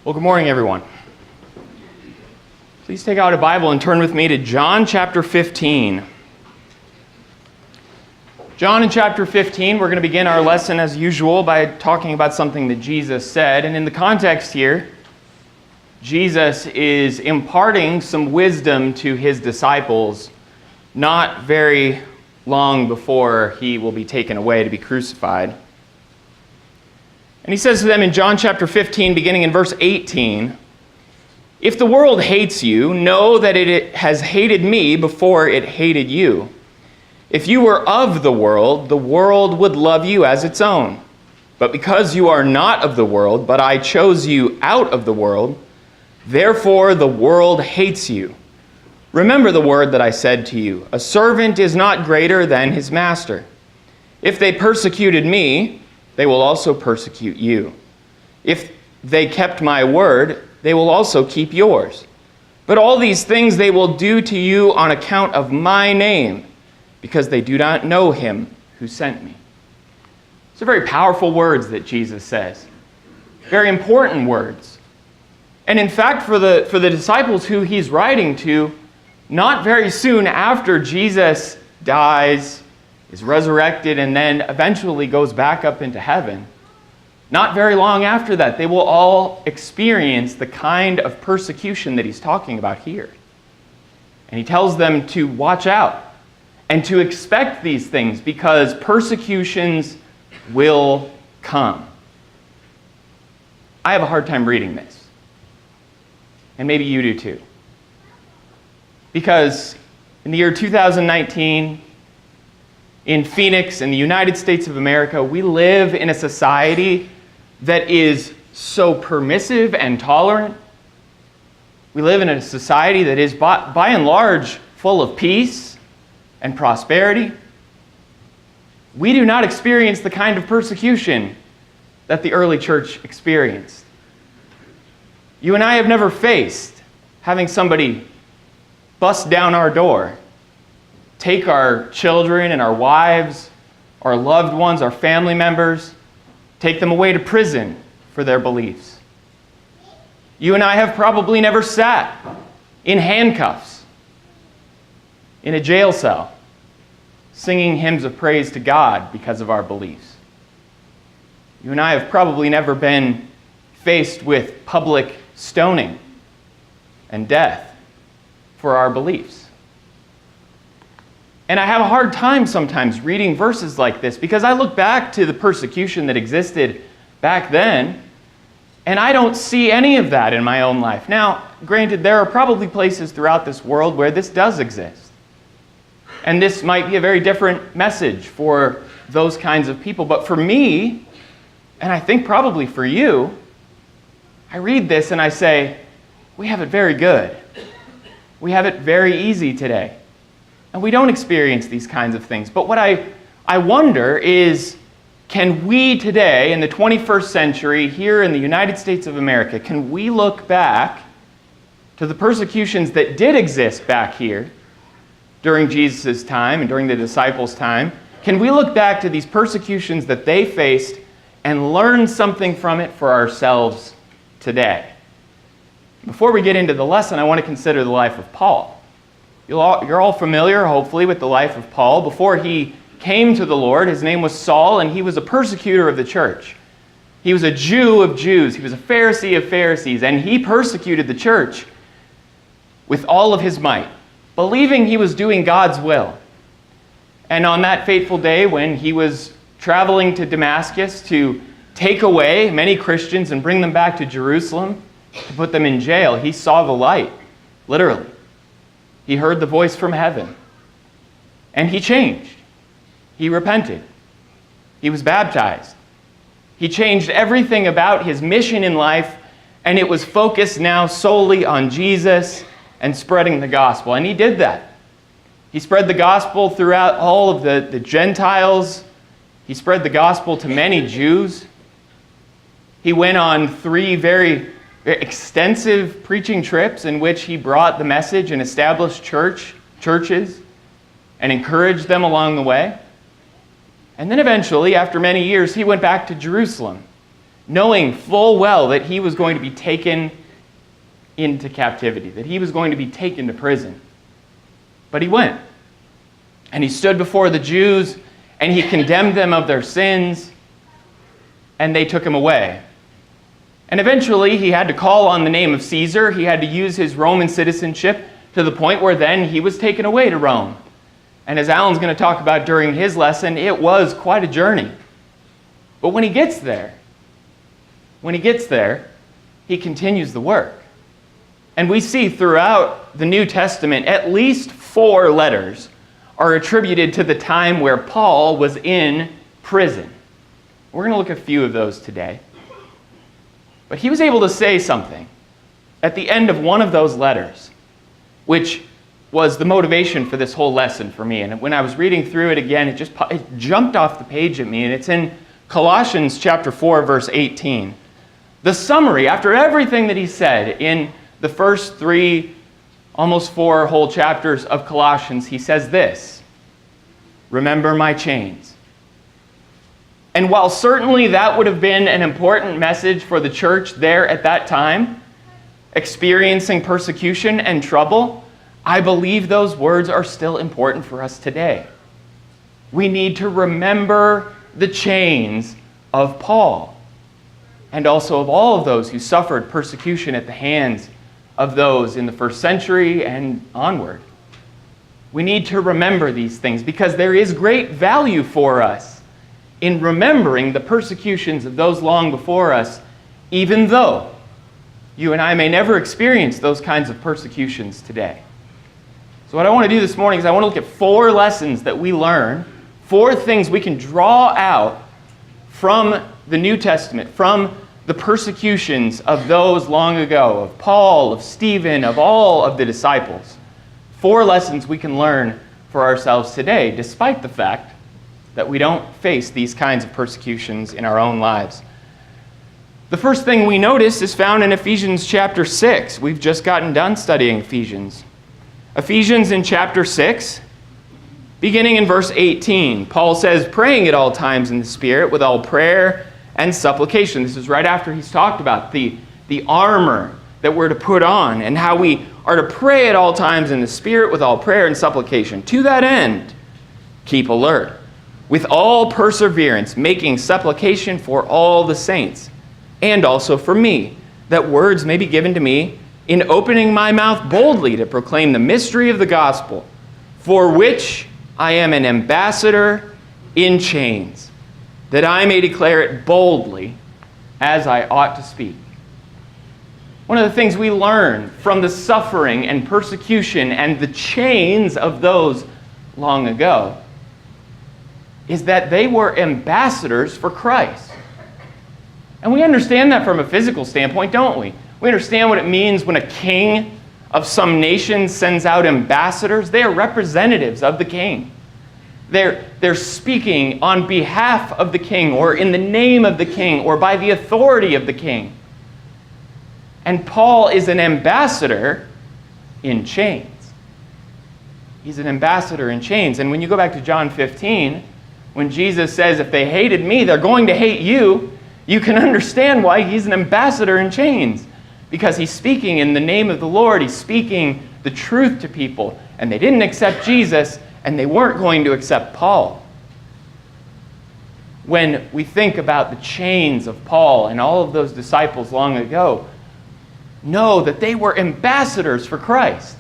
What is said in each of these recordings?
Well, good morning, everyone. Please take out a Bible and turn with me to John chapter 15. John in chapter 15, we're going to begin our lesson as usual by talking about something that Jesus said. And in the context here, Jesus is imparting some wisdom to his disciples not very long before he will be taken away to be crucified. And he says to them in John chapter 15, beginning in verse 18, "If the world hates you, know that it has hated me before it hated you. If you were of the world would love you as its own. But because you are not of the world, but I chose you out of the world, therefore the world hates you. Remember the word that I said to you, a servant is not greater than his master. If they persecuted me, they will also persecute you. If they kept my word, they will also keep yours. But all these things they will do to you on account of my name, because they do not know him who sent me." These are very powerful words that Jesus says. Very important words. And in fact, for the disciples who he's writing to, not very soon after Jesus dies, is resurrected, and then eventually goes back up into heaven, not very long after that, they will all experience the kind of persecution that he's talking about here. And he tells them to watch out and to expect these things because persecutions will come. I have a hard time reading this. And maybe you do too. Because in the year 2019, in Phoenix, in the United States of America, we live in a society that is so permissive and tolerant. We live in a society that is, by and large, full of peace and prosperity. We do not experience the kind of persecution that the early church experienced. You and I have never faced having somebody bust down our door, take our children and our wives, our loved ones, our family members, take them away to prison for their beliefs. You and I have probably never sat in handcuffs in a jail cell singing hymns of praise to God because of our beliefs. You and I have probably never been faced with public stoning and death for our beliefs. And I have a hard time sometimes reading verses like this because I look back to the persecution that existed back then, and I don't see any of that in my own life. Now, granted, there are probably places throughout this world where this does exist. And this might be a very different message for those kinds of people. But for me, and I think probably for you, I read this and I say, we have it very good. We have it very easy today. And we don't experience these kinds of things. But what I wonder is, can we today, in the 21st century, here in the United States of America, can we look back to the persecutions that did exist back here during Jesus' time and during the disciples' time? Can we look back to these persecutions that they faced and learn something from it for ourselves today? Before we get into the lesson, I want to consider the life of Paul. You're all familiar, hopefully, with the life of Paul. Before he came to the Lord, his name was Saul, and he was a persecutor of the church. He was a Jew of Jews. He was a Pharisee of Pharisees, and he persecuted the church with all of his might, believing he was doing God's will. And on that fateful day when he was traveling to Damascus to take away many Christians and bring them back to Jerusalem, to put them in jail, he saw the light, literally. He heard the voice from heaven, and he changed. He repented. He was baptized. He changed everything about his mission in life, and it was focused now solely on Jesus and spreading the gospel. And he did that. He spread the gospel throughout all of the Gentiles. He spread the gospel to many Jews. He went on 3 very extensive preaching trips in which he brought the message and established churches and encouraged them along the way. And then eventually, after many years, he went back to Jerusalem knowing full well that he was going to be taken into captivity, that he was going to be taken to prison. But he went. And he stood before the Jews, and he condemned them of their sins, and they took him away. And eventually, he had to call on the name of Caesar. He had to use his Roman citizenship to the point where then he was taken away to Rome. And as Alan's going to talk about during his lesson, it was quite a journey. But when he gets there, he continues the work. And we see throughout the New Testament, at least 4 letters are attributed to the time where Paul was in prison. We're going to look at a few of those today. But he was able to say something at the end of one of those letters, which was the motivation for this whole lesson for me. And when I was reading through it again, it jumped off the page at me, and it's in Colossians chapter 4, verse 18. The summary, after everything that he said in the first 3, almost 4 whole chapters of Colossians, he says this: remember my chains. And while certainly that would have been an important message for the church there at that time, experiencing persecution and trouble, I believe those words are still important for us today. We need to remember the chains of Paul, and also of all of those who suffered persecution at the hands of those in the first century and onward. We need to remember these things because there is great value for us in remembering the persecutions of those long before us, even though you and I may never experience those kinds of persecutions today. So what I want to do this morning is I want to look at 4 lessons that we learn, 4 things we can draw out from the New Testament, from the persecutions of those long ago, of Paul, of Stephen, of all of the disciples. 4 lessons we can learn for ourselves today, despite the fact that we don't face these kinds of persecutions in our own lives. The first thing we notice is found in Ephesians chapter 6. We've just gotten done studying Ephesians. Ephesians in chapter 6, beginning in verse 18, Paul says, praying at all times in the Spirit with all prayer and supplication. This is right after he's talked about the armor that we're to put on and how we are to pray at all times in the Spirit with all prayer and supplication. To that end, keep alert, with all perseverance, making supplication for all the saints, and also for me, that words may be given to me in opening my mouth boldly to proclaim the mystery of the gospel, for which I am an ambassador in chains, that I may declare it boldly as I ought to speak. One of the things we learn from the suffering and persecution and the chains of those long ago is that they were ambassadors for Christ. And we understand that from a physical standpoint, don't we? We understand what it means when a king of some nation sends out ambassadors. They are representatives of the king. They're speaking on behalf of the king, or in the name of the king, or by the authority of the king. And Paul is an ambassador in chains. He's an ambassador in chains. And when you go back to John 15, when Jesus says, if they hated me, they're going to hate you, you can understand why he's an ambassador in chains. Because he's speaking in the name of the Lord. He's speaking the truth to people. And they didn't accept Jesus, and they weren't going to accept Paul. When we think about the chains of Paul and all of those disciples long ago, know that they were ambassadors for Christ.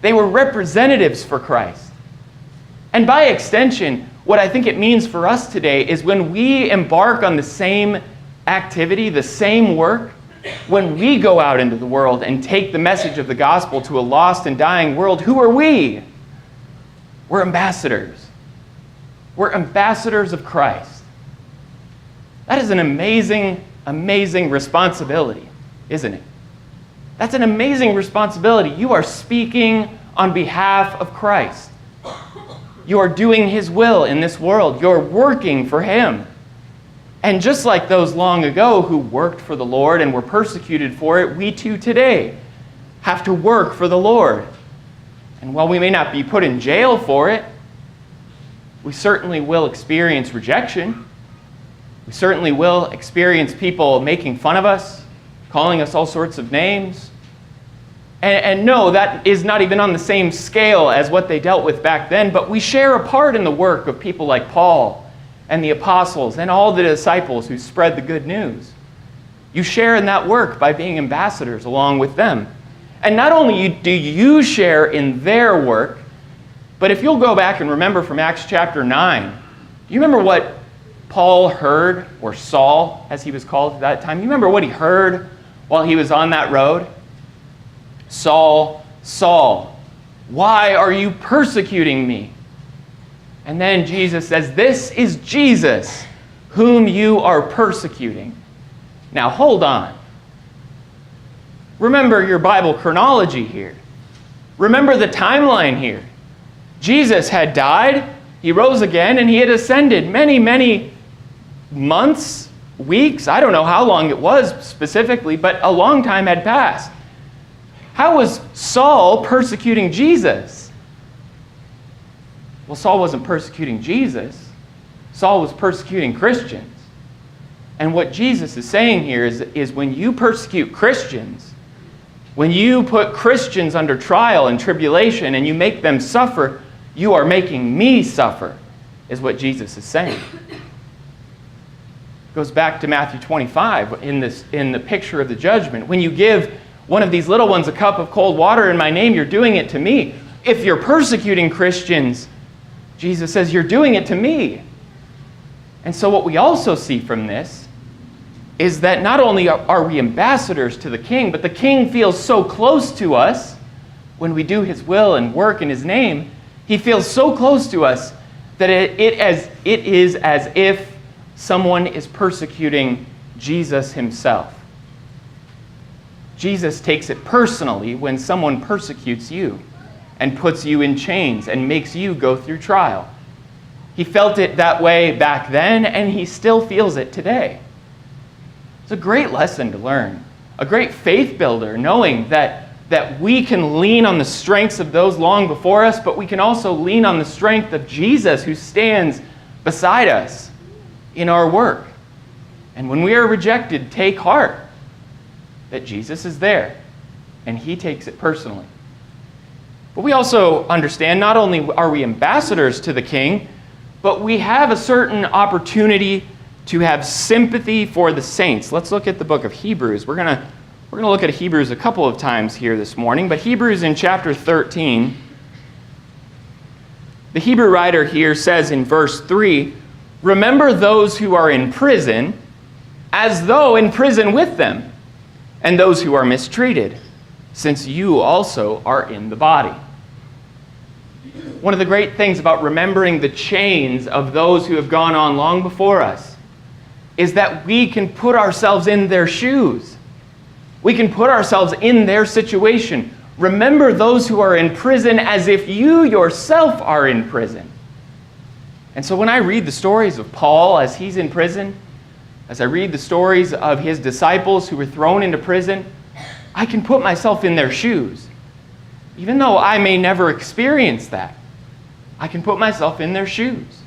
They were representatives for Christ. And by extension, what I think it means for us today is when we embark on the same activity, the same work, when we go out into the world and take the message of the gospel to a lost and dying world, who are we? We're ambassadors. We're ambassadors of Christ. That is an amazing, amazing responsibility, isn't it? That's an amazing responsibility. You are speaking on behalf of Christ. You are doing his will in this world. You're working for him. And just like those long ago who worked for the Lord and were persecuted for it, we too today have to work for the Lord. And while we may not be put in jail for it, we certainly will experience rejection. We certainly will experience people making fun of us, calling us all sorts of names. And no, that is not even on the same scale as what they dealt with back then, but we share a part in the work of people like Paul and the apostles and all the disciples who spread the good news. You share in that work by being ambassadors along with them. And not only do you share in their work, but if you'll go back and remember from Acts chapter 9, do you remember what Paul heard, or Saul, as he was called at that time? You remember what he heard while he was on that road? Saul, Saul, why are you persecuting me? And then Jesus says, this is Jesus, whom you are persecuting. Now hold on. Remember your Bible chronology here. Remember the timeline here. Jesus had died, he rose again, and he had ascended many, many months, weeks, I don't know how long it was specifically, but a long time had passed. How was Saul persecuting Jesus? Well, Saul wasn't persecuting Jesus. Saul was persecuting Christians. And what Jesus is saying here is when you persecute Christians, when you put Christians under trial and tribulation and you make them suffer, you are making me suffer, is what Jesus is saying. Goes back to Matthew 25 in the picture of the judgment. When you give one of these little ones a cup of cold water in my name, you're doing it to me. If you're persecuting Christians, Jesus says, you're doing it to me. And so what we also see from this is that not only are we ambassadors to the King, but the King feels so close to us when we do his will and work in his name. He feels so close to us that it is as if someone is persecuting Jesus himself. Jesus takes it personally when someone persecutes you and puts you in chains and makes you go through trial. He felt it that way back then, and he still feels it today. It's a great lesson to learn, a great faith builder, knowing that we can lean on the strengths of those long before us, but we can also lean on the strength of Jesus who stands beside us in our work. And when we are rejected, take heart that Jesus is there, and he takes it personally. But we also understand not only are we ambassadors to the King, but we have a certain opportunity to have sympathy for the saints. Let's look at the book of Hebrews. We're going to look at Hebrews a couple of times here this morning, but Hebrews in chapter 13, the Hebrew writer here says in verse 3, remember those who are in prison as though in prison with them, and those who are mistreated, since you also are in the body. One of the great things about remembering the chains of those who have gone on long before us is that we can put ourselves in their shoes. We can put ourselves in their situation. Remember those who are in prison as if you yourself are in prison. And so when I read the stories of Paul as he's in prison, as I read the stories of his disciples who were thrown into prison, I can put myself in their shoes. Even though I may never experience that, I can put myself in their shoes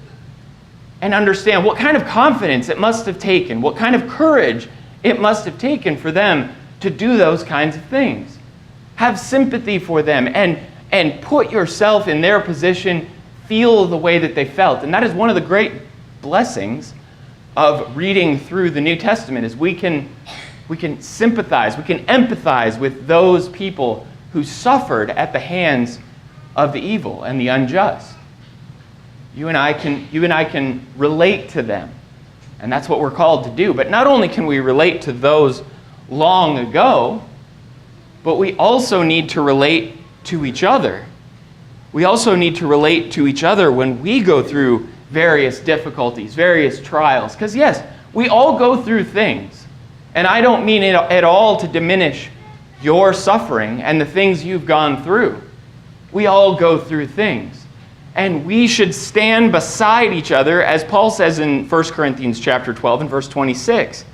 and understand what kind of confidence it must have taken, what kind of courage it must have taken for them to do those kinds of things. Have sympathy for them and put yourself in their position, feel the way that they felt. And that is one of the great blessings of reading through the New Testament, is we can sympathize, we can empathize with those people who suffered at the hands of the evil and the unjust. You and I can relate to them. And that's what we're called to do. But not only can we relate to those long ago, but we also need to relate to each other. We also need to relate to each other when we go through various difficulties, various trials. Because yes, we all go through things. And I don't mean it at all to diminish your suffering and the things you've gone through. We all go through things. And we should stand beside each other, as Paul says in 1 Corinthians chapter 12 and verse 26.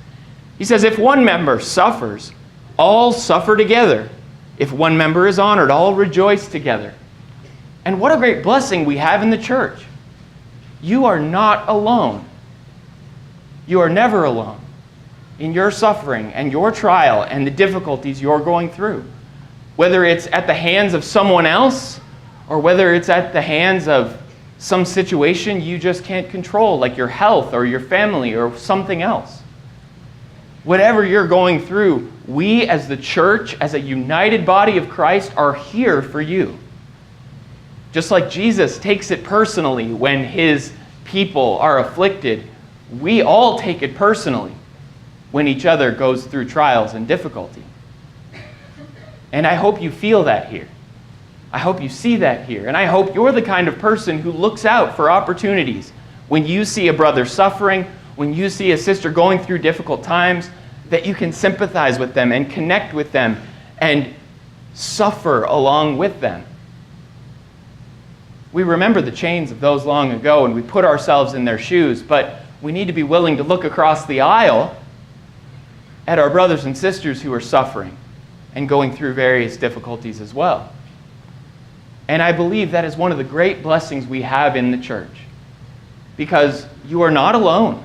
He says, if one member suffers, all suffer together. If one member is honored, all rejoice together. And what a great blessing we have in the church. You are not alone. You are never alone in your suffering and your trial and the difficulties you're going through. Whether it's at the hands of someone else or whether it's at the hands of some situation you just can't control, like your health or your family or something else. Whatever you're going through, we as the church, as a united body of Christ, are here for you. Just like Jesus takes it personally when his people are afflicted, we all take it personally when each other goes through trials and difficulty. And I hope you feel that here. I hope you see that here. And I hope you're the kind of person who looks out for opportunities when you see a brother suffering, when you see a sister going through difficult times, that you can sympathize with them and connect with them and suffer along with them. We remember the chains of those long ago and we put ourselves in their shoes, but we need to be willing to look across the aisle at our brothers and sisters who are suffering and going through various difficulties as well. And I believe that is one of the great blessings we have in the church, because you are not alone.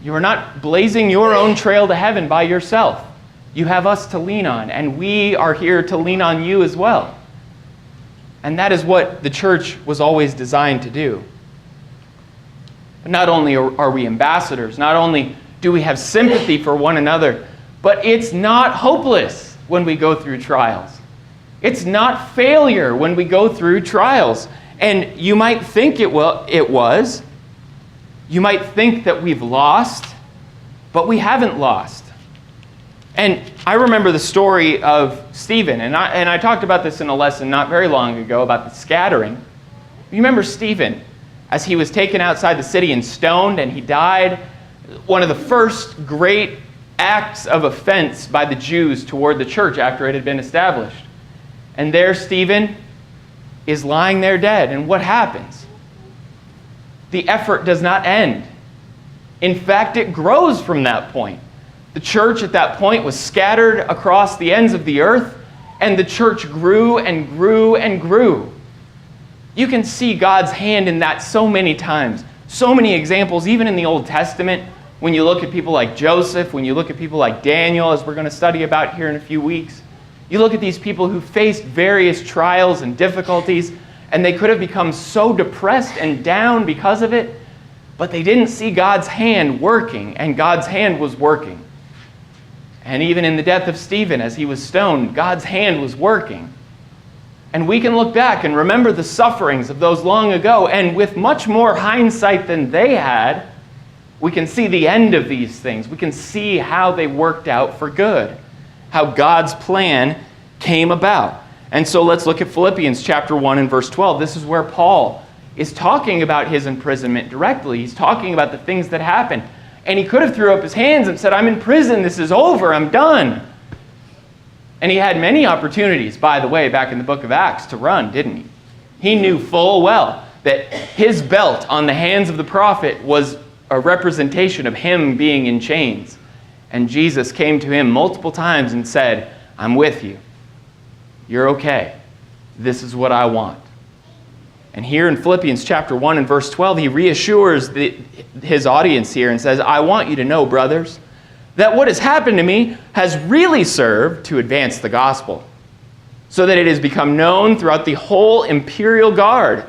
You are not blazing your own trail to heaven by yourself. You have us to lean on, and we are here to lean on you as well. And that is what the church was always designed to do. But not only are we ambassadors, not only do we have sympathy for one another, but it's not hopeless when we go through trials. It's not failure when we go through trials. And you might think it was. You might think that we've lost, but we haven't lost. And I remember the story of Stephen, and I talked about this in a lesson not very long ago about the scattering. You remember Stephen, as he was taken outside the city and stoned, and he died. One of the first great acts of offense by the Jews toward the church after it had been established. And there Stephen is lying there dead. And what happens? The effort does not end. In fact, it grows from that point. The church at that point was scattered across the ends of the earth, and the church grew and grew and grew. You can see God's hand in that so many times. So many examples, even in the Old Testament, when you look at people like Joseph, when you look at people like Daniel, as we're going to study about here in a few weeks. You look at these people who faced various trials and difficulties, and they could have become so depressed and down because of it, but they didn't see God's hand working, and God's hand was working. And even in the death of Stephen, as he was stoned, God's hand was working. And we can look back and remember the sufferings of those long ago, and with much more hindsight than they had, we can see the end of these things. We can see how they worked out for good, how God's plan came about. And so let's look at Philippians chapter 1 and verse 12. This is where Paul is talking about his imprisonment directly. He's talking about the things that happened. And he could have threw up his hands and said, I'm in prison, this is over, I'm done. And he had many opportunities, by the way, back in the book of Acts to run, didn't he? He knew full well that his belt on the hands of the prophet was a representation of him being in chains. And Jesus came to him multiple times and said, I'm with you. You're okay. This is what I want. And here in Philippians chapter 1 and verse 12, he reassures his audience here and says, I want you to know, brothers, that what has happened to me has really served to advance the gospel, so that it has become known throughout the whole imperial guard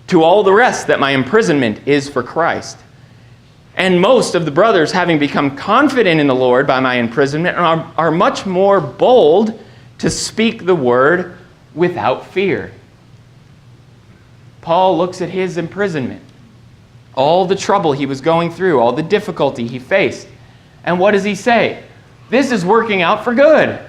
to all the rest that my imprisonment is for Christ. And most of the brothers, having become confident in the Lord by my imprisonment, are much more bold to speak the word without fear. Paul looks at his imprisonment, all the trouble he was going through, all the difficulty he faced. And what does he say? This is working out for good.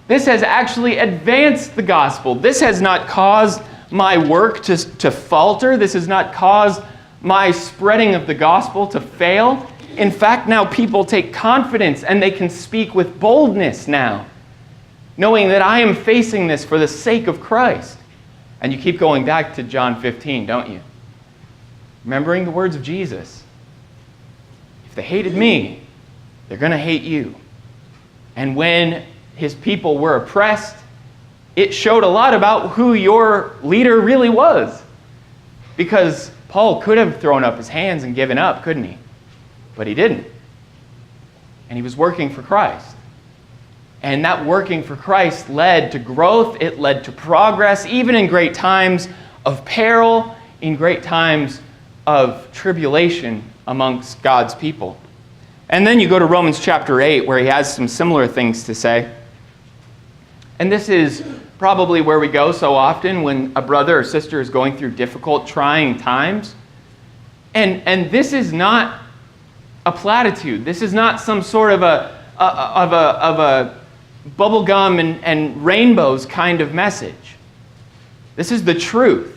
This has actually advanced the gospel. This has not caused my work to falter. This has not caused my spreading of the gospel to fail. In fact, now people take confidence and they can speak with boldness now, knowing that I am facing this for the sake of Christ. And you keep going back to John 15, don't you? Remembering the words of Jesus. If they hated me, they're going to hate you. And when his people were oppressed, it showed a lot about who your leader really was. Because Paul could have thrown up his hands and given up, couldn't he? But he didn't. And he was working for Christ. And that working for Christ led to growth. It led to progress, even in great times of peril, in great times of tribulation amongst God's people. And then you go to Romans chapter 8, where he has some similar things to say. And this is probably where we go so often when a brother or sister is going through difficult, trying times. And this is not a platitude. This is not some sort of a bubblegum and rainbows kind of message. This is the truth,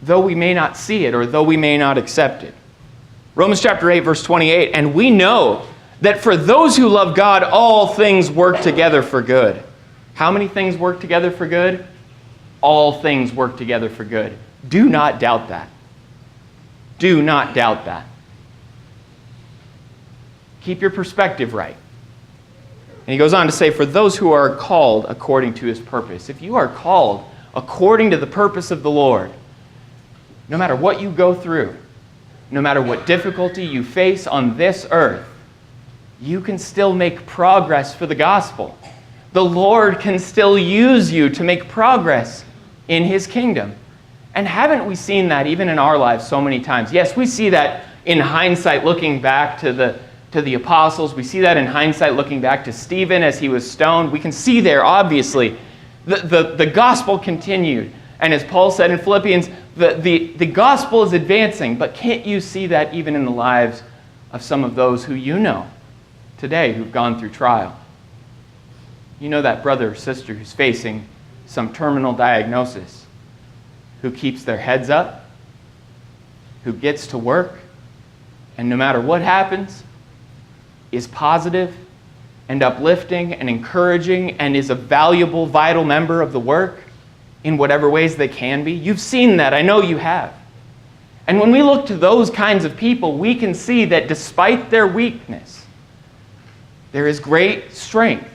though we may not see it or though we may not accept it. Romans chapter 8, verse 28, and we know that for those who love God, all things work together for good. How many things work together for good? All things work together for good. Do not doubt that. Do not doubt that. Keep your perspective right. And he goes on to say, for those who are called according to his purpose. If you are called according to the purpose of the Lord, no matter what you go through, no matter what difficulty you face on this earth, you can still make progress for the gospel. The Lord can still use you to make progress in his kingdom. And haven't we seen that even in our lives so many times? Yes, we see that in hindsight looking back to the apostles. We see that in hindsight looking back to Stephen as he was stoned. We can see there, obviously, the gospel continued. And as Paul said in Philippians, the gospel is advancing. But can't you see that even in the lives of some of those who you know today who've gone through trial? You know that brother or sister who's facing some terminal diagnosis, who keeps their heads up, who gets to work, and no matter what happens, is positive and uplifting and encouraging and is a valuable, vital member of the work in whatever ways they can be. You've seen that. I know you have. And when we look to those kinds of people, we can see that despite their weakness, there is great strength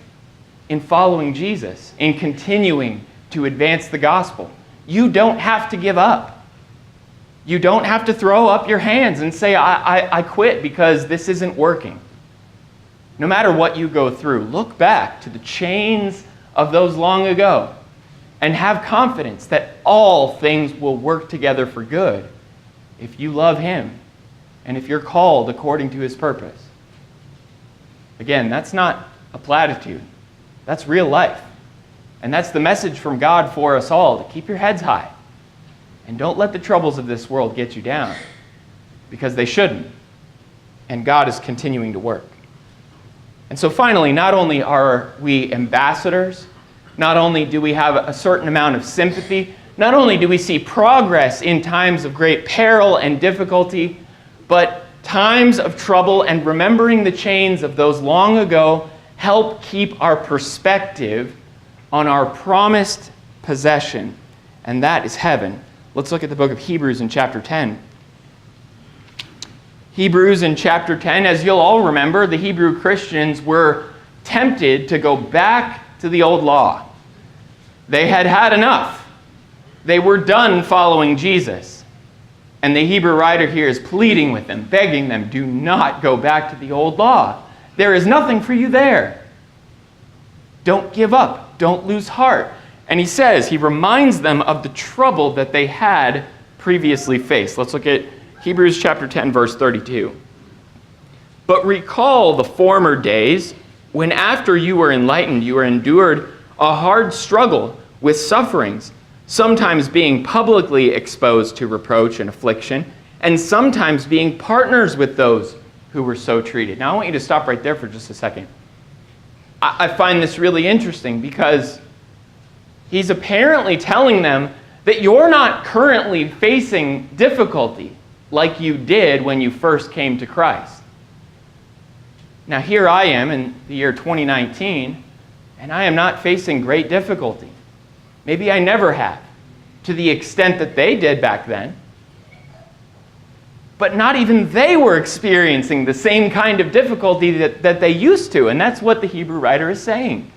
in following Jesus, in continuing to advance the gospel. You don't have to give up. You don't have to throw up your hands and say, I quit because this isn't working. No matter what you go through, look back to the chains of those long ago and have confidence that all things will work together for good if you love him and if you're called according to his purpose. Again, that's not a platitude. That's real life. And that's the message from God for us all, to keep your heads high. And don't let the troubles of this world get you down, because they shouldn't. And God is continuing to work. And so finally, not only are we ambassadors, not only do we have a certain amount of sympathy, not only do we see progress in times of great peril and difficulty, but times of trouble and remembering the chains of those long ago help keep our perspective on our promised possession, and that is heaven. Let's look at the book of Hebrews in chapter 10. Hebrews in chapter 10, as you'll all remember, the Hebrew Christians were tempted to go back to the old law. They had had enough. They were done following Jesus. And the Hebrew writer here is pleading with them, begging them, do not go back to the old law. There is nothing for you there. Don't give up. Don't lose heart. And he says, he reminds them of the trouble that they had previously faced. Let's look at Hebrews chapter 10, verse 32. But recall the former days when after you were enlightened, you endured a hard struggle with sufferings, sometimes being publicly exposed to reproach and affliction, and sometimes being partners with those who were so treated. Now I want you to stop right there for just a second. I find this really interesting because he's apparently telling them that you're not currently facing difficulty like you did when you first came to Christ. Now here I am in the year 2019, and I am not facing great difficulty. Maybe I never have, to the extent that they did back then. But not even they were experiencing the same kind of difficulty that they used to, and that's what the Hebrew writer is saying.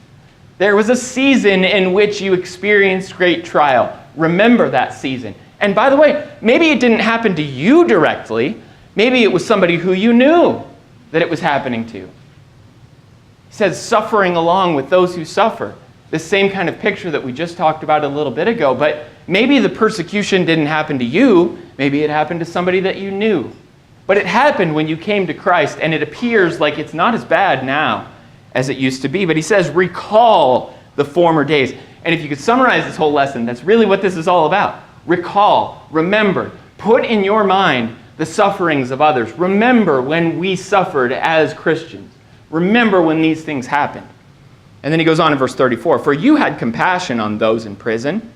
There was a season in which you experienced great trial. Remember that season. And by the way, maybe it didn't happen to you directly. Maybe it was somebody who you knew that it was happening to. He says, suffering along with those who suffer. This same kind of picture that we just talked about a little bit ago, but maybe the persecution didn't happen to you. Maybe it happened to somebody that you knew. But it happened when you came to Christ, and it appears like it's not as bad now as it used to be. But he says, recall the former days. And if you could summarize this whole lesson, that's really what this is all about. Recall, remember, put in your mind the sufferings of others. Remember when we suffered as Christians. Remember when these things happened. And then he goes on in verse 34, for you had compassion on those in prison,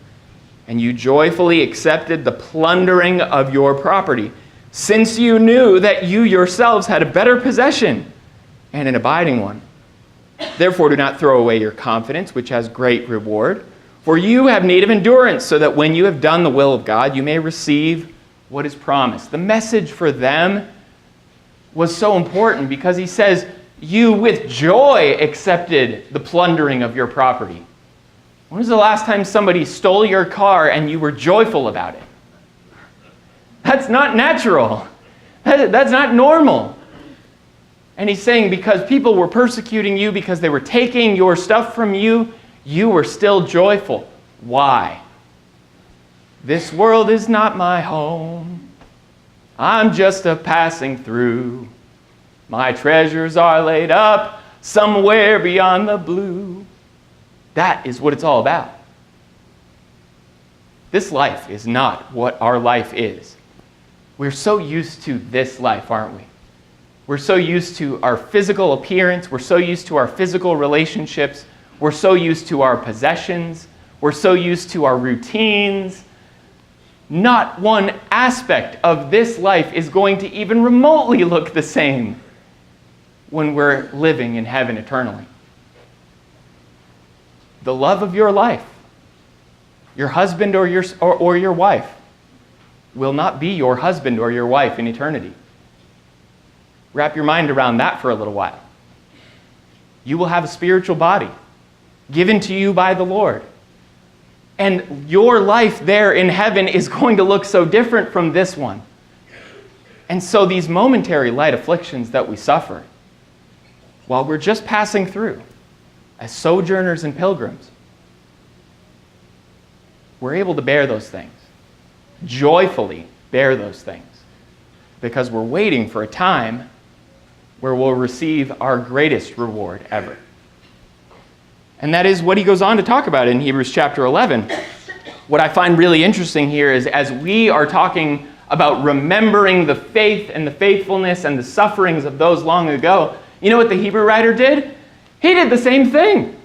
and you joyfully accepted the plundering of your property, since you knew that you yourselves had a better possession and an abiding one. Therefore do not throw away your confidence, which has great reward, for you have need of endurance, so that when you have done the will of God, you may receive what is promised. The message for them was so important because he says, you with joy accepted the plundering of your property. When was the last time somebody stole your car and you were joyful about it? That's not natural. That's not normal. And he's saying because people were persecuting you, because they were taking your stuff from you, you were still joyful. Why? This world is not my home. I'm just a passing through. My treasures are laid up somewhere beyond the blue. That is what it's all about. This life is not what our life is. We're so used to this life, aren't we? We're so used to our physical appearance. We're so used to our physical relationships. We're so used to our possessions. We're so used to our routines. Not one aspect of this life is going to even remotely look the same when we're living in heaven eternally. The love of your life, your husband or your wife, will not be your husband or your wife in eternity. Wrap your mind around that for a little while. You will have a spiritual body given to you by the Lord. And your life there in heaven is going to look so different from this one. And so these momentary light afflictions that we suffer, while we're just passing through, as sojourners and pilgrims, we're able to bear those things, joyfully bear those things, because we're waiting for a time where we'll receive our greatest reward ever. And that is what he goes on to talk about in Hebrews chapter 11. What I find really interesting here is as we are talking about remembering the faith and the faithfulness and the sufferings of those long ago, you know what the Hebrew writer did? He did the same thing.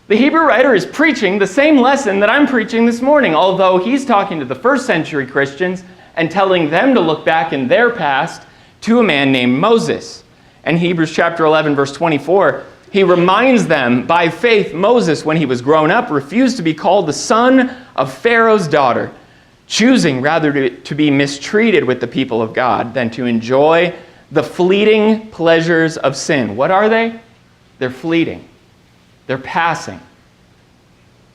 The Hebrew writer is preaching the same lesson that I'm preaching this morning, although he's talking to the first century Christians and telling them to look back in their past to a man named Moses. And Hebrews chapter 11, verse 24, he reminds them, by faith, Moses, when he was grown up, refused to be called the son of Pharaoh's daughter, choosing rather to be mistreated with the people of God than to enjoy the fleeting pleasures of sin. What are they? They're fleeting. They're passing.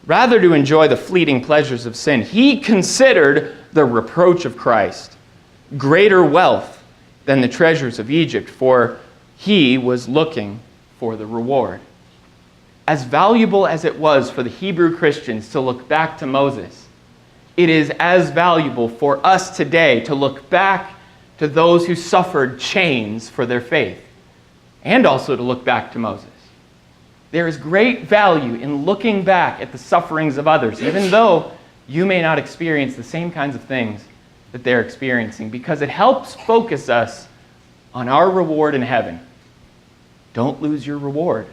Rather to enjoy the fleeting pleasures of sin, he considered the reproach of Christ greater wealth than the treasures of Egypt, for he was looking for the reward. As valuable as it was for the Hebrew Christians to look back to Moses, it is as valuable for us today to look back to those who suffered chains for their faith, and also to look back to Moses. There is great value in looking back at the sufferings of others, even though you may not experience the same kinds of things that they're experiencing, because it helps focus us on our reward in heaven. Don't lose your reward.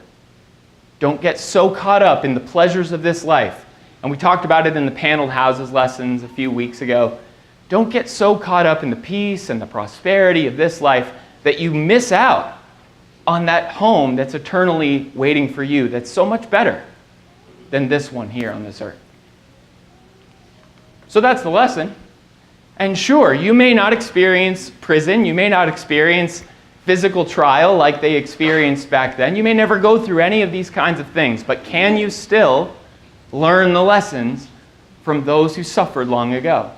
Don't get so caught up in the pleasures of this life. And we talked about it in the paneled houses lessons a few weeks ago. Don't get so caught up in the peace and the prosperity of this life that you miss out on that home that's eternally waiting for you, that's so much better than this one here on this earth. So that's the lesson. And sure, you may not experience prison, you may not experience physical trial like they experienced back then. You may never go through any of these kinds of things, but can you still learn the lessons from those who suffered long ago?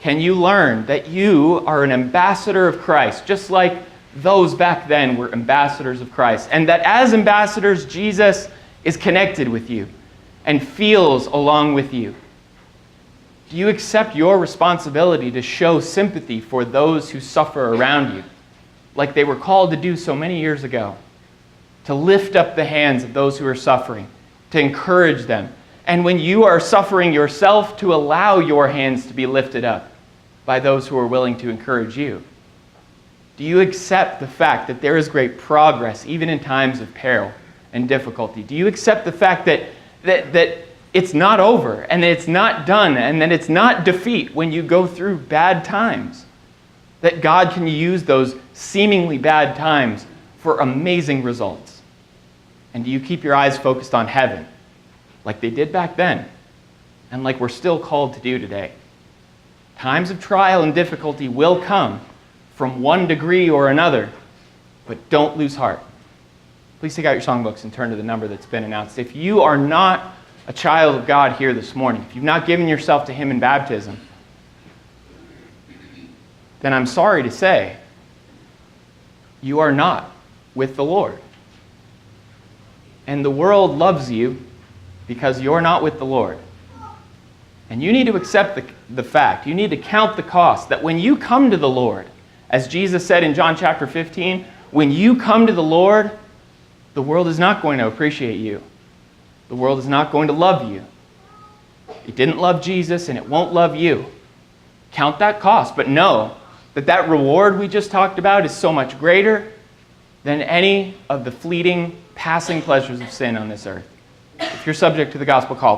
can you learn that you are an ambassador of Christ, just like those back then were ambassadors of Christ, and that as ambassadors, Jesus is connected with you and feels along with you? Do you accept your responsibility to show sympathy for those who suffer around you, like they were called to do so many years ago? To lift up the hands of those who are suffering, to encourage them. And when you are suffering yourself, to allow your hands to be lifted up by those who are willing to encourage you. Do you accept the fact that there is great progress even in times of peril and difficulty? Do you accept the fact that it's not over and that it's not done and that it's not defeat when you go through bad times? That God can use those seemingly bad times for amazing results? And do you keep your eyes focused on heaven, like they did back then, and like we're still called to do today? Times of trial and difficulty will come from one degree or another, but don't lose heart. Please take out your songbooks and turn to the number that's been announced. If you are not a child of God here this morning, if you've not given yourself to Him in baptism, then I'm sorry to say, you are not with the Lord. And the world loves you because you're not with the Lord. And you need to accept the fact, you need to count the cost, that when you come to the Lord, as Jesus said in John chapter 15, when you come to the Lord, the world is not going to appreciate you. The world is not going to love you. It didn't love Jesus and it won't love you. Count that cost, but know that that reward we just talked about is so much greater than any of the fleeting, passing pleasures of sin on this earth. If you're subject to the gospel call,